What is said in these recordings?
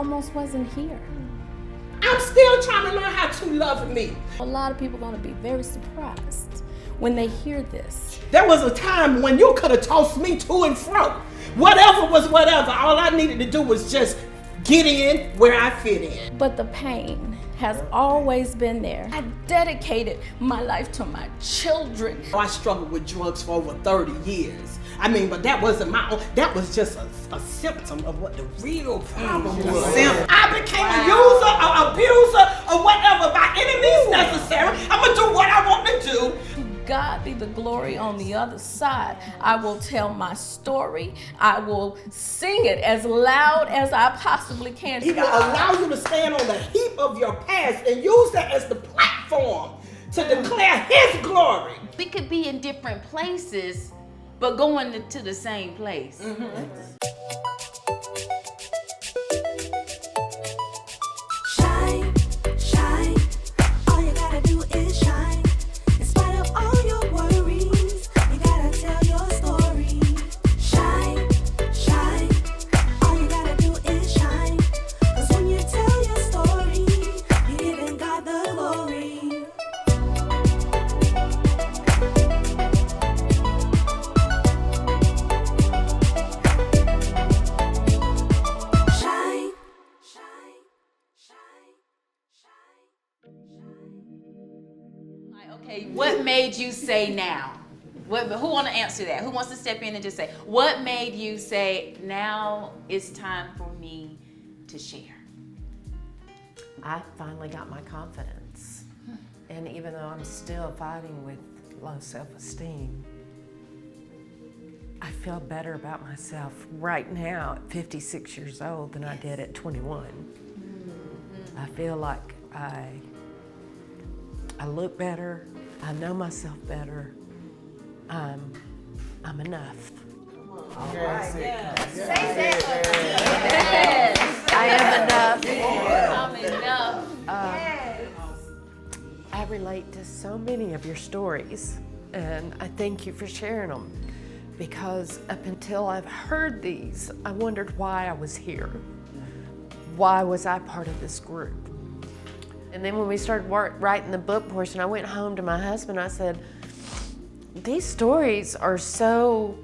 almost wasn't here. I'm still trying to learn how to love me. A lot of people are going to be very surprised when they hear this. There was a time when you could have tossed me to and fro. Whatever was whatever. All I needed to do was just get in where I fit in. But the pain has always been there. I dedicated my life to my children. I struggled with drugs for over 30 years. I mean, but that wasn't my own, that was just a symptom of what the real problem was. I became a user, an abuser, or whatever, by any means necessary. I'm gonna do what I want to do. God be the glory on the other side. I will tell my story. I will sing it as loud as I possibly can. He will allow you to stand on the heap of your past and use that as the platform to declare His glory. We could be in different places, but going to the same place. Shine, shine. All you gotta do is shine. In spite of all your worries, you gotta tell your story. Shine, shine. All you gotta do is shine. 'Cause when you tell your story, you're giving God the glory. Shine, shine, shine, shine. Okay, what made you say now? Who want to answer that? Who wants to step in and just say, what made you say, now it's time for me to share? I finally got my confidence. And even though I'm still fighting with low self-esteem, I feel better about myself right now at 56 years old than I did at 21. I feel like I look better, I know myself better, I'm enough. I am enough. I'm enough. I relate to so many of your stories, and I thank you for sharing them, because up until I've heard these, I wondered why I was here. Why was I part of this group? And then when we started writing the book portion, I went home to my husband, I said, these stories are so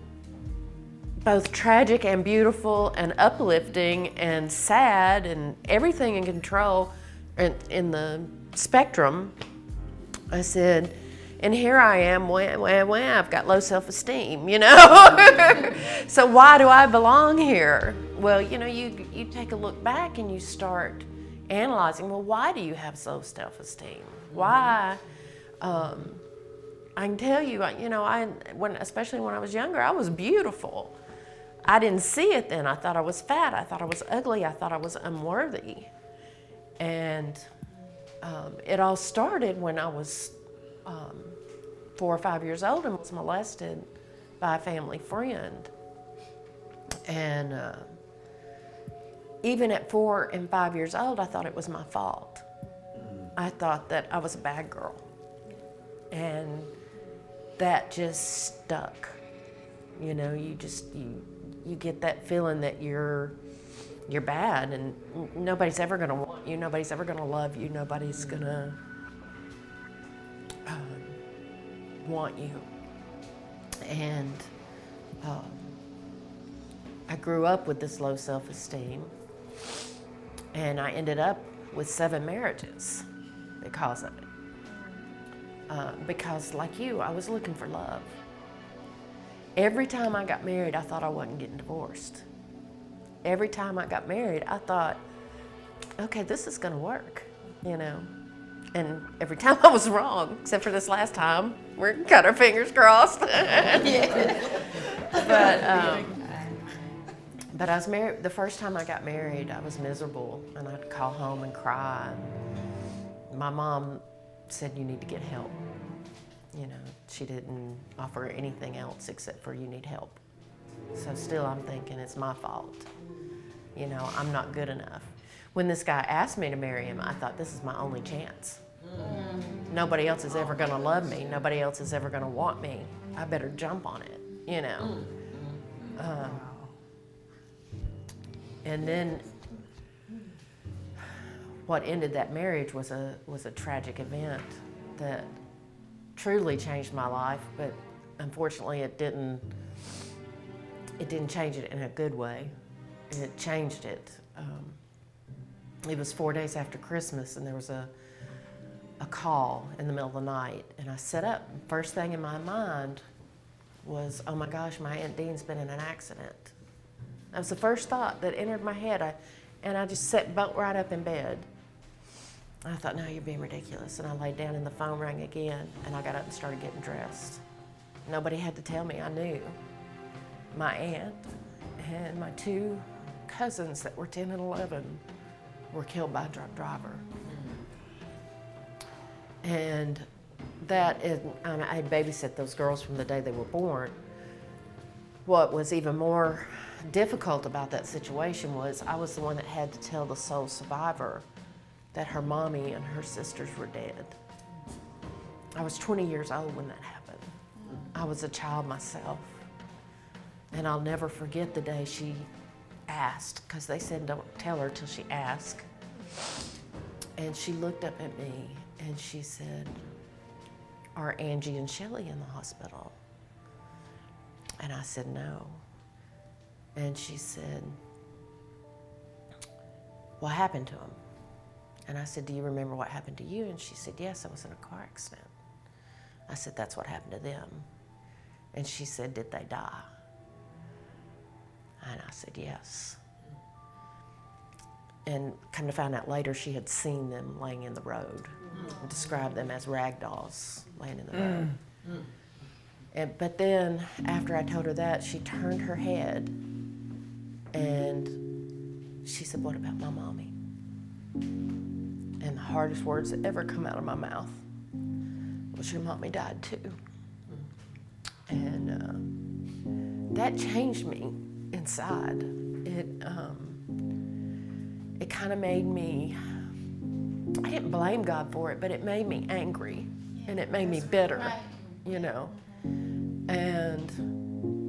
both tragic and beautiful and uplifting and sad and everything in control in the spectrum. I said, and here I am, I've got low self-esteem, you know? So why do I belong here? Well, you know, you take a look back and you start analyzing, well, why do you have low self-esteem? Why? I can tell you, you know, especially when I was younger, I was beautiful. I didn't see it then. I thought I was fat. I thought I was ugly. I thought I was unworthy. And it all started when I was 4 or 5 years old and was molested by a family friend. And even at 4 and 5 years old, I thought it was my fault. I thought that I was a bad girl. And that just stuck. You know, you get that feeling that you're bad and nobody's ever gonna want you, nobody's ever gonna love you, nobody's gonna want you. And I grew up with this low self-esteem, and I ended up with 7 marriages because of it. Because like you, I was looking for love. Every time I got married, I thought I wasn't getting divorced. Every time I got married, I thought, okay, this is gonna work, you know? And every time I was wrong, except for this last time. We're got our fingers crossed. But I was married, the first time I got married, I was miserable, and I'd call home and cry. My mom said, you need to get help. You know, she didn't offer anything else except for you need help. So still I'm thinking it's my fault. You know, I'm not good enough. When this guy asked me to marry him, I thought this is my only chance. Nobody else is ever gonna love me. Nobody else is ever gonna want me. I better jump on it, you know. And then what ended that marriage was a tragic event that truly changed my life, but unfortunately it didn't change it in a good way. It changed it. It was 4 days after Christmas, and there was a call in the middle of the night, and I sat up. First thing in my mind was, oh my gosh, my Aunt Dean's been in an accident. That was the first thought that entered my head, and I just sat bolt right up in bed. I thought, no, you're being ridiculous. And I laid down and the phone rang again, and I got up and started getting dressed. Nobody had to tell me, I knew. My aunt and my 2 cousins that were 10 and 11 were killed by a drunk driver. And that is, I had babysat those girls from the day they were born. What was even more difficult about that situation was I was the one that had to tell the sole survivor that her mommy and her sisters were dead. I was 20 years old when that happened. I was a child myself. And I'll never forget the day she asked, because they said don't tell her till she asks. And she looked up at me and she said, are Angie and Shelley in the hospital? And I said, no. And she said, what happened to them? And I said, do you remember what happened to you? And she said, yes, I was in a car accident. I said, that's what happened to them. And she said, did they die? And I said, yes. And come to find out later, she had seen them laying in the road and described them as rag dolls laying in the road. But then, after I told her that, she turned her head and she said, what about my mommy? And the hardest words that ever come out of my mouth was, your mommy died too. And that changed me inside. It kind of made me, I didn't blame God for it, but it made me angry and it made me bitter, you know. And,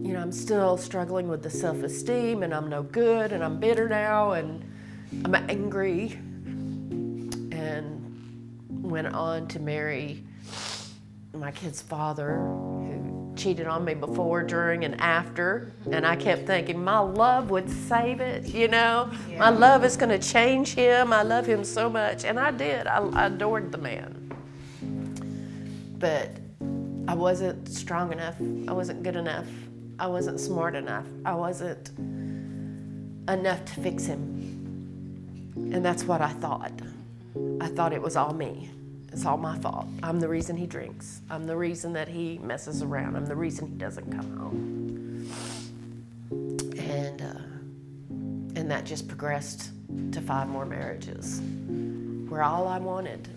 you know, I'm still struggling with the self-esteem, and I'm no good, and I'm bitter now, and I'm angry. And went on to marry my kid's father, who cheated on me before, during, and after. And I kept thinking, my love would save it, you know? Yeah. My love is gonna change him. I love him so much. And I did. I adored the man. But I wasn't strong enough. I wasn't good enough. I wasn't smart enough. I wasn't enough to fix him. And that's what I thought. I thought it was all me. It's all my fault. I'm the reason he drinks. I'm the reason that he messes around. I'm the reason he doesn't come home. And that just progressed to 5 more marriages, where all I wanted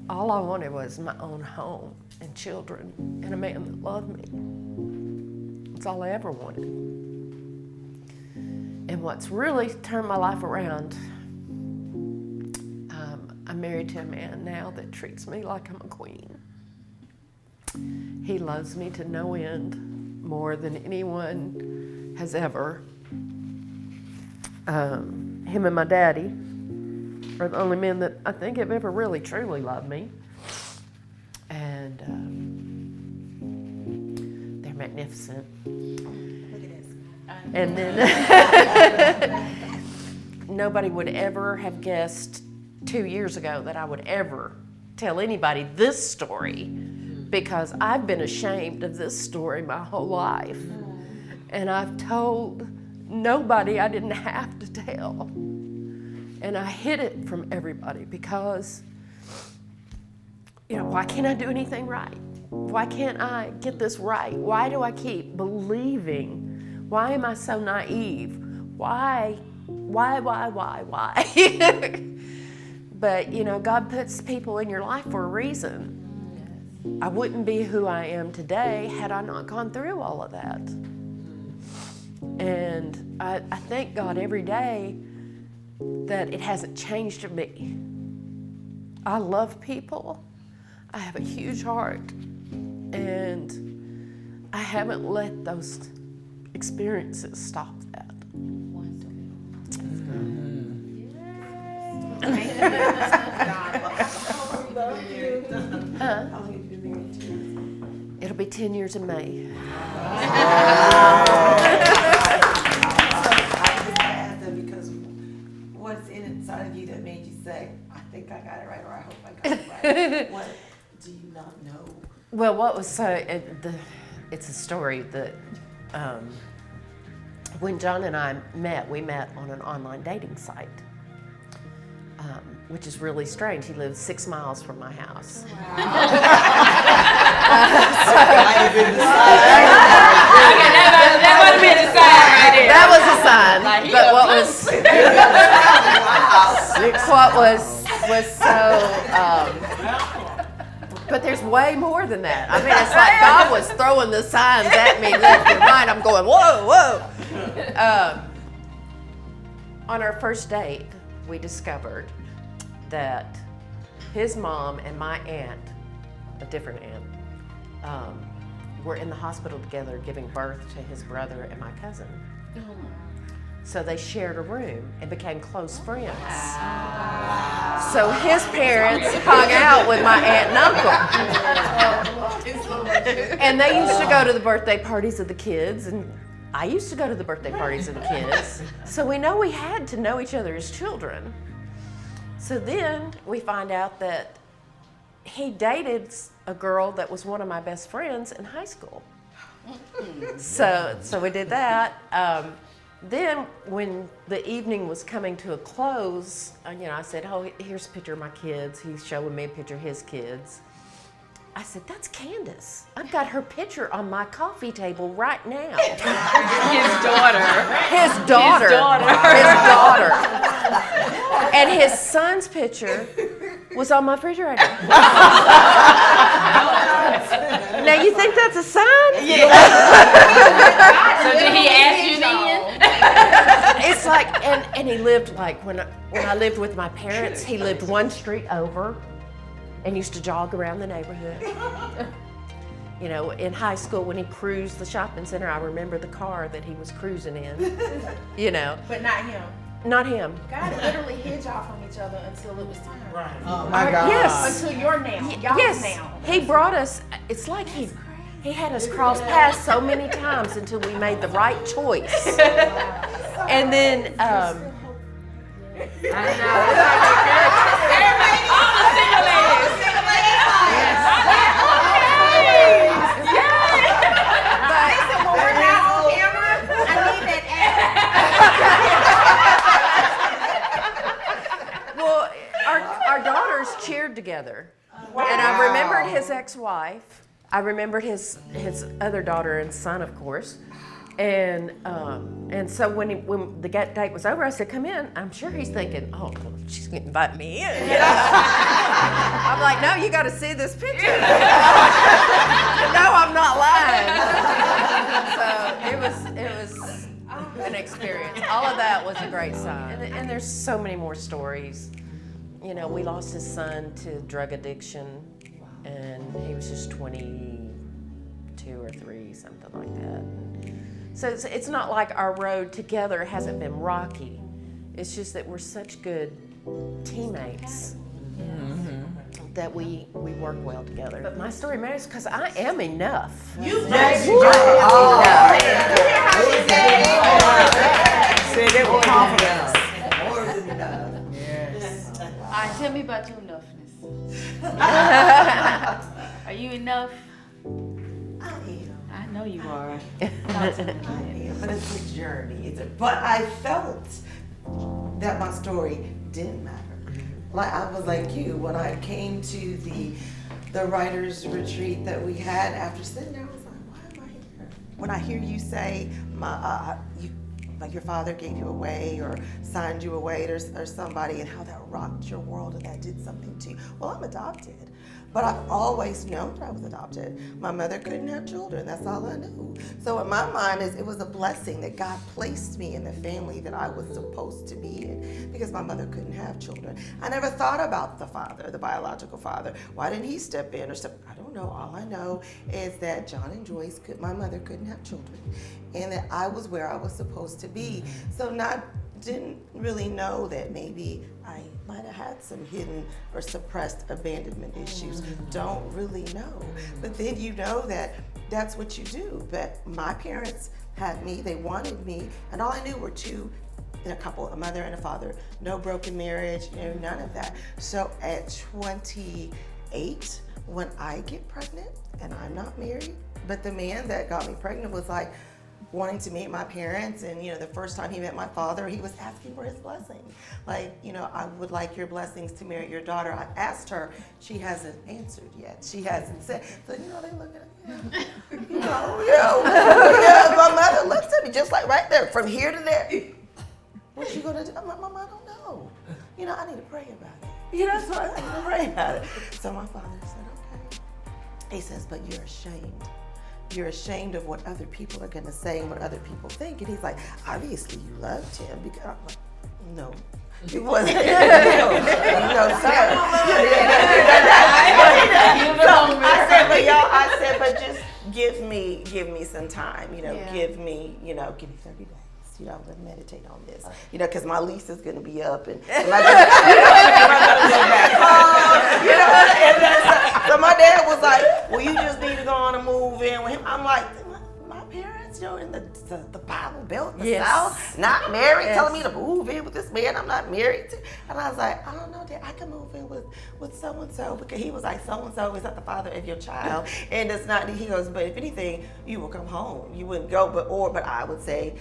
was my own home and children and a man that loved me. That's all I ever wanted. And what's really turned my life around, I'm married to a man now that treats me like I'm a queen. He loves me to no end, more than anyone has ever. Him and my daddy are the only men that I think have ever really truly loved me. And they're magnificent. Look at this. And then nobody would ever have guessed 2 years ago that I would ever tell anybody this story, because I've been ashamed of this story my whole life. And I've told nobody. I didn't have to tell. And I hid it from everybody because, you know, why can't I do anything right? Why can't I get this right? Why do I keep believing? Why am I so naive? Why? But, you know, God puts people in your life for a reason. I wouldn't be who I am today had I not gone through all of that. And I thank God every day that it hasn't changed me. I love people. I have a huge heart. And I haven't let those experiences stop that. Thank It'll be 10 years in May. Because what's inside of you that made you say, I think I got it right, or I hope I got it right? What do you not know? Well, what was it's a story that when John and I met, we met on an online dating site, which is really strange. He lives 6 miles from my house. That would have been the sign right there. That was a sign. Like, But what was so but there's way more than that. I mean, it's like God was throwing the signs at me left and right. I'm going, whoa, whoa. On our first date, we discovered that his mom and my aunt, a different aunt, were in the hospital together giving birth to his brother and my cousin. So they shared a room and became close friends. So his parents hung out with my aunt and uncle. And they used to go to the birthday parties of the kids, and I used to go to the birthday parties of the kids. So we know we had to know each other as children. So then we find out that he dated a girl that was one of my best friends in high school. So we did that. Then when the evening was coming to a close, I said, oh, here's a picture of my kids. He's showing me a picture of his kids. I said, that's Candace. I've got her picture on my coffee table right now. His daughter. His daughter. And his son's picture was on my refrigerator. Now you think that's a sign? Yeah. So did he ask you then? It's like, and he lived like, when I lived with my parents, he lived one street over and used to jog around the neighborhood. In high school when he cruised the shopping center, I remember the car that he was cruising in, But not him. Not him. God literally hid y'all from each other until it was time. Right. Oh my God. Yes. Until you're now. Y'all Yes. now. He brought us, it's like he had us cross paths so many times until we made the right choice. And then, I know. Everybody, all the single ladies. Listen, when we're not on camera, I need that ad. well, our daughters cheered together. And I remembered his ex-wife. I remembered his other daughter and son, of course. And so when the date was over, I said, come in. I'm sure he's thinking, oh, well, she's going to invite me in. I'm like, no, you got to see this picture. No, I'm not lying. So it was an experience. All of that was a great sign. And there's so many more stories. We lost his son to drug addiction, and he was just 22 or 3, something like that. So it's not like our road together hasn't been rocky. It's just that we're such good teammates that we work well together. But my story matters because I am enough. Yes, you Say that with confidence. More than enough. Yes. All right, tell me about your enoughness. Are you enough? I am. I know you are. I am. But it's a journey. But I felt that my story didn't matter. Like I was like you when I came to the writers' retreat that we had. After sitting there, I was like, why am I here? When I hear you say like your father gave you away or signed you away or somebody, and how that rocked your world and that did something to you. Well, I'm adopted, but I've always known that I was adopted. My mother couldn't have children. That's all I knew. So in my mind, it was a blessing that God placed me in the family that I was supposed to be in, because my mother couldn't have children. I never thought about the father, the biological father. Why didn't he step in or step? I don't know. All I know is that John and Joyce, my mother couldn't have children, and that I was where I was supposed to be. So not didn't really know that maybe I might have had some hidden or suppressed abandonment issues. Don't really know. But then you know that that's what you do. But my parents had me, they wanted me, and all I knew were two in a couple, a mother and a father. No broken marriage, none of that. So at 28, when I get pregnant, and I'm not married, but the man that got me pregnant was like wanting to meet my parents, and the first time he met my father, he was asking for his blessing. Like, I would like your blessings to marry your daughter. I asked her, she hasn't answered yet. She hasn't said. So they look at me. My mother looks at me just like right there, from here to there. What you gonna do? I'm like, Mama, I don't know. I need to pray about it. So I need to pray about it. So my father said, okay. He says, but you're ashamed. You're ashamed of what other people are gonna say and what other people think. And he's like, obviously you loved him. Because I'm like, no. It wasn't. No, sir. I said, but just give me some time. Give me 30 days. I'm gonna meditate on this. Because my lease is gonna be up, and am I gonna go back home? So my dad was like, well, you just need to go on and move in with him. I'm like, my parents, in the Bible Belt, the South, not married, telling me to move in with this man I'm not married to. And I was like, I don't know, Dad, I can move in with so-and-so, because he was like, so-and-so is not the father of your child. And it's not, he goes, but if anything, you will come home. You wouldn't go, but I would say,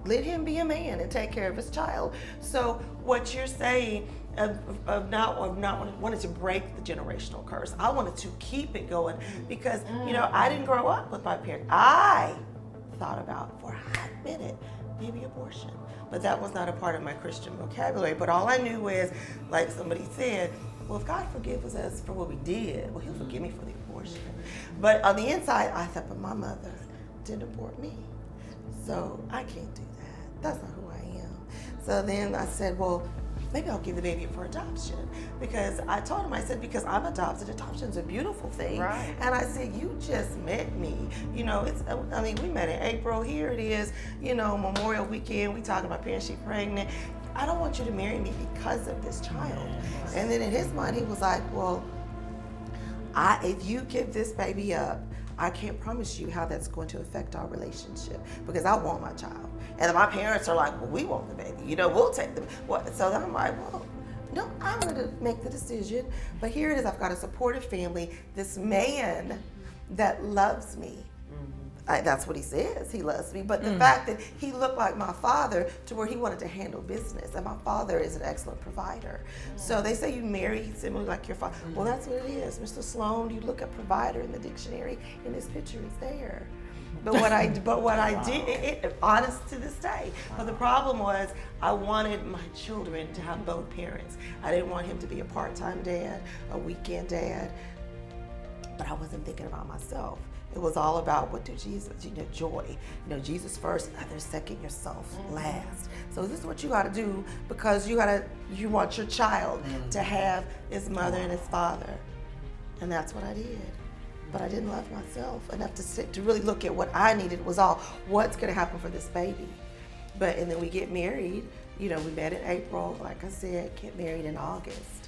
let him be a man and take care of his child. So what you're saying of not wanting to break the generational curse, I wanted to keep it going, because I didn't grow up with my parents. I thought about for a hot minute maybe abortion, but that was not a part of my Christian vocabulary. But all I knew was, like somebody said, well, if God forgives us for what we did, well, He'll forgive me for the abortion. But on the inside, I thought, but my mother didn't abort me, so I can't do that. That's not who I am. So then I said, well, maybe I'll give the baby for adoption. Because I told him, I said, because I'm adopted, adoption's a beautiful thing. Right. And I said, you just met me. We met in April. Here it is, Memorial Weekend. We talking about parents, she's pregnant. I don't want you to marry me because of this child. And then in his mind, he was like, well, if you give this baby up, I can't promise you how that's going to affect our relationship, because I want my child. And my parents are like, well, we want the baby. We'll take them. So then I'm like, well, no, I'm going to make the decision. But here it is. I've got a supportive family. This man that loves me. That's what he says. He loves me. But the fact that he looked like my father to where he wanted to handle business. And my father is an excellent provider. So they say you marry similar like your father. Well, that's what it is. Mr. Sloan, you look up provider in the dictionary, and this picture is there. But what I did, honest to this day. But the problem was, I wanted my children to have both parents. I didn't want him to be a part-time dad, a weekend dad. But I wasn't thinking about myself. It was all about, what do Jesus, joy. Jesus first, others second, yourself last. So this is what you gotta do, because you want your child to have his mother and his father. And that's what I did. But I didn't love myself enough to really look at what I needed was all, what's gonna happen for this baby? And then we get married, we met in April, like I said, get married in August.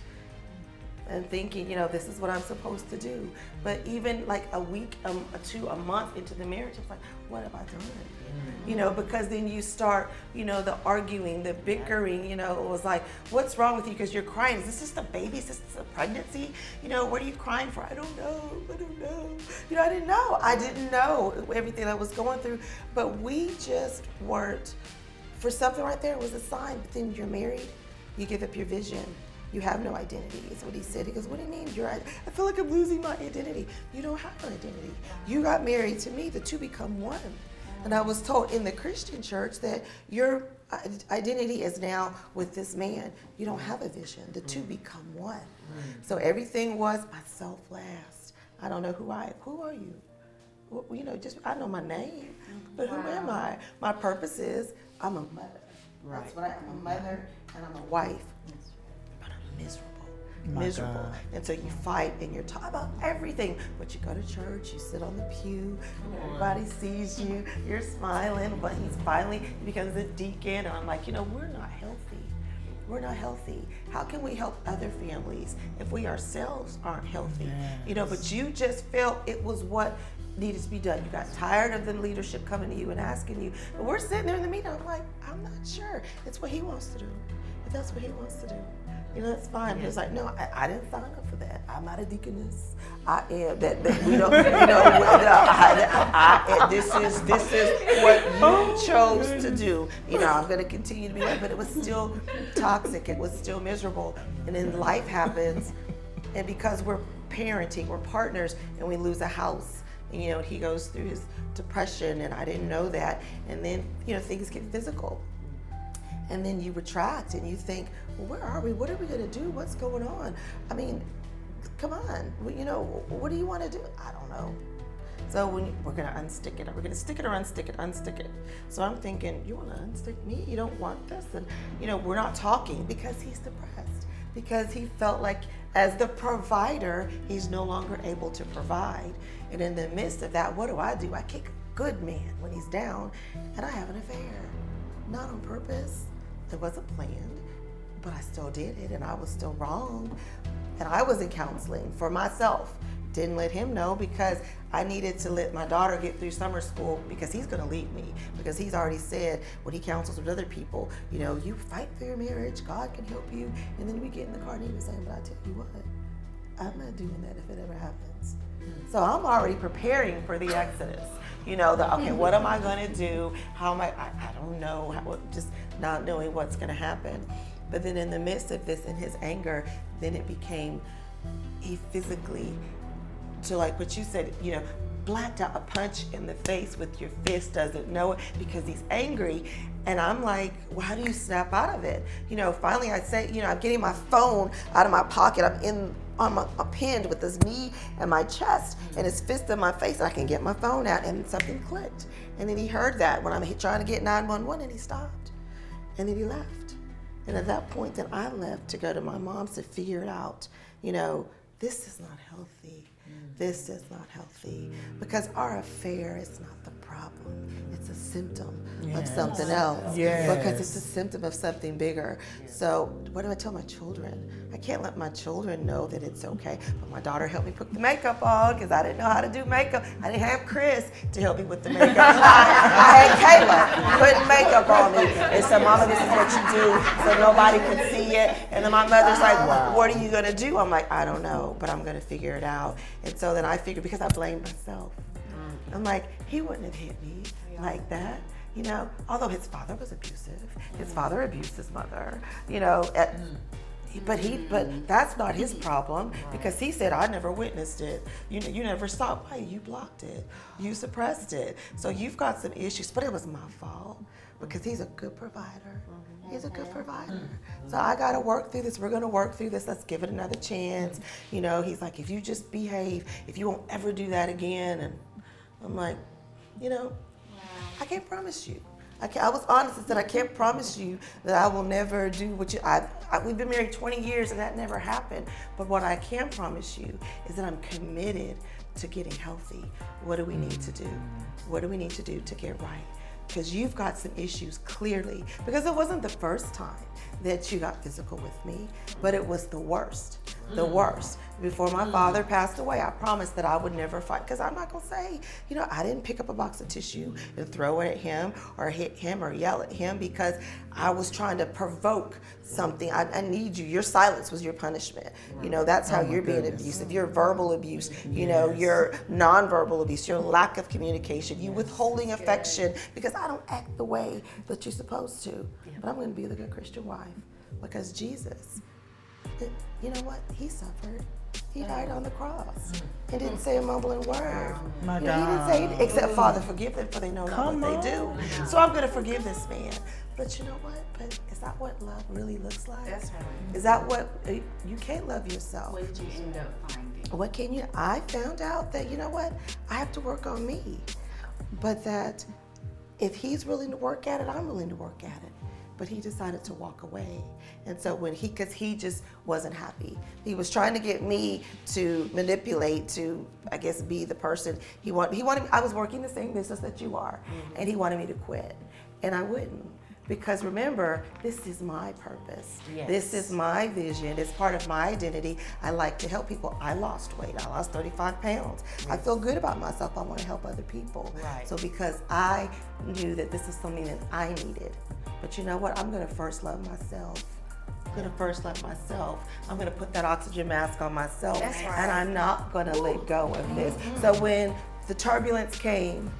And thinking, this is what I'm supposed to do. But even like a week, a month into the marriage, it's like, what have I done? Because then you start, the arguing, the bickering, it was like, what's wrong with you? Because you're crying. Is this just a baby? Is this a pregnancy? What are you crying for? I don't know. I didn't know. I didn't know everything I was going through. But we just weren't, for something right there, it was a sign. But then you're married, you give up your vision. You have no identity, is what he said. He goes, what do you mean? I feel like I'm losing my identity. You don't have an identity. You got married to me, the two become one. And I was told in the Christian church that your identity is now with this man. You don't have a vision. The two become one. So everything was myself last. I don't know who are you? I know my name, but who am I? My purpose is, I'm a mother. Right. That's what I'm a mother and I'm a wife. Miserable. miserable. And so you fight and you're talking about everything, but you go to church, you sit on the pew, everybody sees you, you're smiling, but he becomes a deacon. And I'm like, we're not healthy. We're not healthy. How can we help other families if we ourselves aren't healthy? But you just felt it was what needed to be done. You got tired of the leadership coming to you and asking you. But we're sitting there in the meeting, I'm like, I'm not sure. It's what he wants to do. If that's what he wants to do, that's fine. He's like, no, I didn't sign up for that. I'm not a deaconess. I am that we don't, this is what you chose to do. I'm going to continue to be that, but it was still toxic. It was still miserable. And then life happens, and because we're parenting, we're partners, and we lose a house. And, he goes through his depression, and I didn't know that. And then, things get physical. And then you retract and you think, well, where are we? What are we going to do? What's going on? I mean, come on. What do you want to do? I don't know. So we're going to unstick it. Are we going to stick it or unstick it? Unstick it. So I'm thinking, you want to unstick me? You don't want this? And, we're not talking because he's depressed. Because he felt like as the provider, he's no longer able to provide. And in the midst of that, what do? I kick a good man when he's down, and I have an affair. Not on purpose. It wasn't planned, but I still did it, and I was still wrong. And I was in counseling for myself. Didn't let him know because I needed to let my daughter get through summer school because he's going to leave me. Because he's already said when he counsels with other people, you fight for your marriage, God can help you. And then we get in the car and he was saying, but I tell you what, I'm not doing that if it ever happens. So I'm already preparing for the exodus. Okay, what am I going to do? How am I don't know, just not knowing what's going to happen. But then in the midst of this, in his anger, then it became, he physically, to like what you said, blacked out, a punch in the face with your fist, doesn't know it because he's angry. And I'm like, well, how do you snap out of it? Finally I say, I'm getting my phone out of my pocket. I'm pinned with his knee and my chest and his fist in my face. I can get my phone out, and something clicked. And then he heard that when I'm trying to get 911, and he stopped. And then he left. And at that point, then I left to go to my mom's to figure it out. This is not healthy. This is not healthy. Because our affair is not the problem. It's a symptom of something else. Because it's a symptom of something bigger. So what do I tell my children? I can't let my children know that it's okay. But my daughter helped me put the makeup on because I didn't know how to do makeup. I didn't have Chris to help me with the makeup. I had Kayla putting makeup on me. And so, Mama, this is what you do so nobody can see it. And then my mother's like, what are you going to do? I'm like, I don't know, but I'm going to figure it out. And so then I figured, because I blamed myself. I'm like, he wouldn't have hit me like that. Although his father was abusive. His father abused his mother, but that's not his problem because he said, I never witnessed it. You never saw it. Why? You blocked it. You suppressed it. So you've got some issues, but it was my fault because he's a good provider. He's a good provider. So I got to work through this. We're going to work through this. Let's give it another chance. He's like, if you just behave, if you won't ever do that again. And I'm like, I can't promise you. I was honest and said, I can't promise you that I will never do what you, we've been married 20 years and that never happened. But what I can promise you is that I'm committed to getting healthy. What do we need to do? What do we need to do to get right? Because you've got some issues clearly, because it wasn't the first time that you got physical with me, but it was the worst. Before my father passed away, I promised that I would never fight, because I'm not going to say, I didn't pick up a box of tissue and throw it at him or hit him or yell at him because I was trying to provoke something. I need you. Your silence was your punishment. That's how you're being abusive. Your verbal abuse, your nonverbal abuse, your lack of communication, you withholding affection because I don't act the way that you're supposed to. But I'm going to be the good Christian wife because Jesus, you know what? He suffered. He died on the cross. He didn't say a mumbling word. He didn't say, except Father, forgive them for they know not what they do. So I'm going to forgive this man. But you know what? But is that what love really looks like? That's right. Is that what, you can't love yourself. What did you end up finding? What can you, I found out that, you know what? I have to work on me. But that if he's willing to work at it, I'm willing to work at it. but he decided to walk away. And so because he just wasn't happy. He was trying to get me to manipulate, to, I guess, be the person he wanted. I was working the same business that you are, and he wanted me to quit. And I wouldn't. Because remember, this is my purpose. Yes. This is my vision. It's part of my identity. I like to help people. I lost weight. I lost 35 pounds. Yes. I feel good about myself. I want to help other people. Right. So because I knew that this is something that I needed. But you know what? I'm going to first love myself. I'm going to first love myself. I'm going to put that oxygen mask on myself. That's right. And I'm not going to let go of this. So when the turbulence came,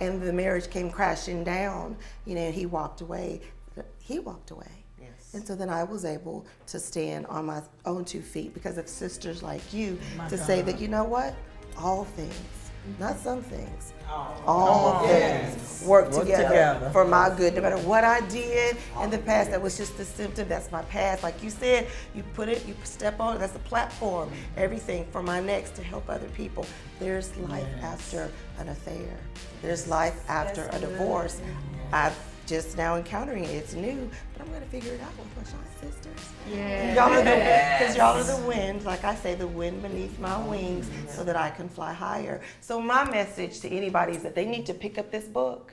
and the marriage came crashing down, you know, he walked away. He walked away. Yes. And so then I was able to stand on my own 2 feet because of sisters like you say that, you know what? All things, not some things, all things work together for my good. No matter what I did in the past, that was just the symptom. That's my past. Like you said, you put it, you step on it. That's a platform. Everything for my next to help other people. There's life after an affair. There's life after a divorce. I've just now encountering it. It's new, but I'm gonna figure it out with my shine sisters. Yeah. Because y'all are the wind, like I say, the wind beneath my wings, so that I can fly higher. So my message to anybody is that they need to pick up this book,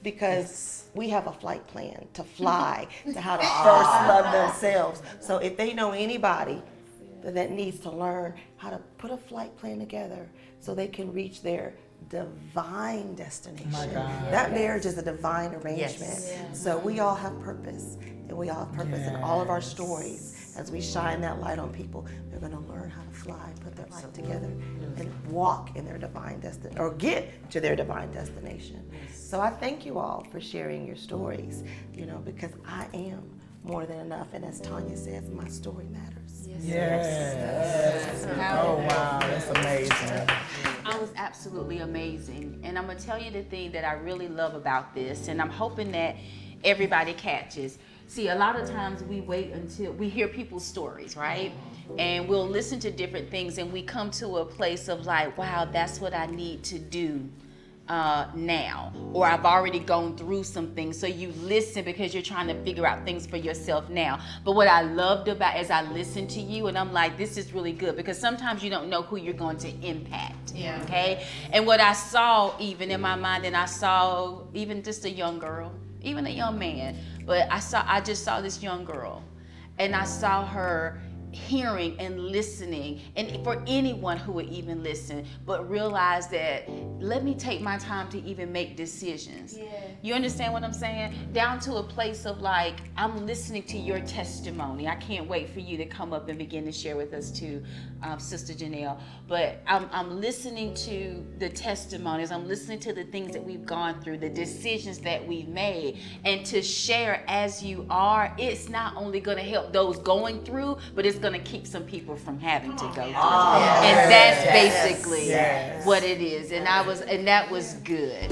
because we have a flight plan to fly, to how to first love themselves. So if they know anybody that needs to learn how to put a flight plan together so they can reach their divine destination. That marriage is a divine arrangement. Yes. So we all have purpose, and we all have purpose in all of our stories. As we shine that light on people, they're going to learn how to fly, put their life together, and walk in their divine destination, or get to their divine destination. So I thank you all for sharing your stories, you know, because I am more than enough, and as Tonya says, my story matters. Yes. Oh wow, that's amazing. I was absolutely amazing. And I'm gonna tell you the thing that I really love about this, and I'm hoping that everybody catches. See, a lot of times we wait until we hear people's stories, right? And we'll listen to different things, and we come to a place of like, wow, that's what I need to do now, or I've already gone through some things. So you listen because you're trying to figure out things for yourself now. But what I loved about as I listened to you, and I'm like, this is really good, because sometimes you don't know who you're going to impact. Yeah. Okay. And what I saw even in my mind, and I saw even just a young girl, even a young man, but I just saw this young girl, and I saw her hearing and listening, and for anyone who would even listen, but realize that let me take my time to even make decisions. Yeah. You understand what I'm saying? Down to a place of like, I'm listening to your testimony. I can't wait for you to come up and begin to share with us too, Sister Janelle. But I'm listening to the testimonies. I'm listening to the things that we've gone through, the decisions that we've made, and to share as you are. It's not only going to help those going through, but it's going to keep some people from having to go through. And that's basically what it is. And that was good.